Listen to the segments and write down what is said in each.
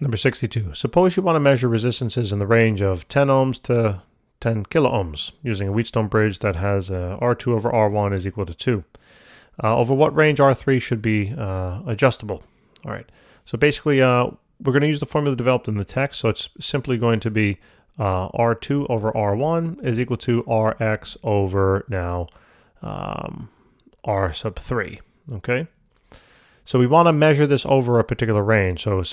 Number 62. Suppose you want to measure resistances in the range of 10 ohms to 10 kilo ohms using a Wheatstone bridge that has R2 over R1 is equal to 2. Over what range R3 should be adjustable? All right. So basically, we're going to use the formula developed in the text. So it's simply going to be R2 over R1 is equal to Rx over now R sub 3. Okay. So we want to measure this over a particular range. So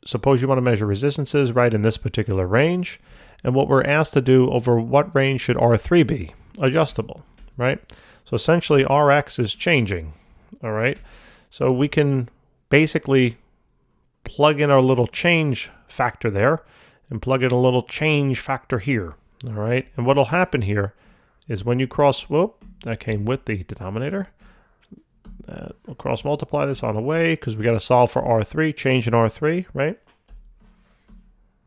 suppose you want to measure resistances right in this particular range. And what we're asked to do, over what range should R3 be? Adjustable, right? So essentially Rx is changing, all right? So we can basically plug in our little change factor there and plug in a little change factor here, all right? And what'll happen here is when you cross, whoop, that came with the denominator. We'll cross multiply this on the way because we got to solve for R3, change in R3, right?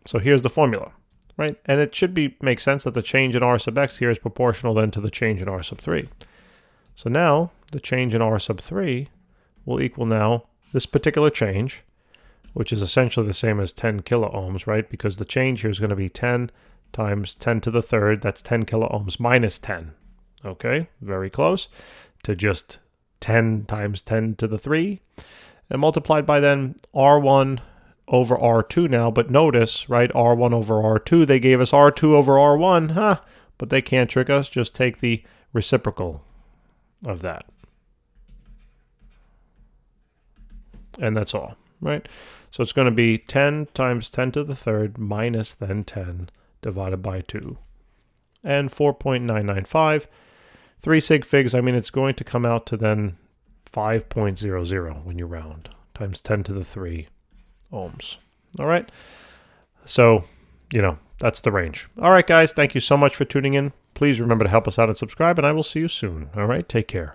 So here's the formula, right? And it should make sense that the change in R sub x here is proportional then to the change in R sub 3. So now the change in R sub 3 will equal now this particular change, which is essentially the same as 10 kilo ohms, right? Because the change here is going to be 10 times 10 to the third. That's 10 kilo ohms minus 10. Okay, very close to just 10 times 10 to the 3. And multiplied by then R1 over R2 now. But notice, right, R1 over R2, they gave us R2 over R1. But they can't trick us. Just take the reciprocal of that. And that's all, right? So it's going to be 10 times 10 to the third minus then 10 divided by 2. And 4.995. 3 sig figs, I mean, it's going to come out to then 5.00 when you round, times 10 to the 3 ohms. All right? So, that's the range. All right, guys, thank you so much for tuning in. Please remember to help us out and subscribe, and I will see you soon. All right? Take care.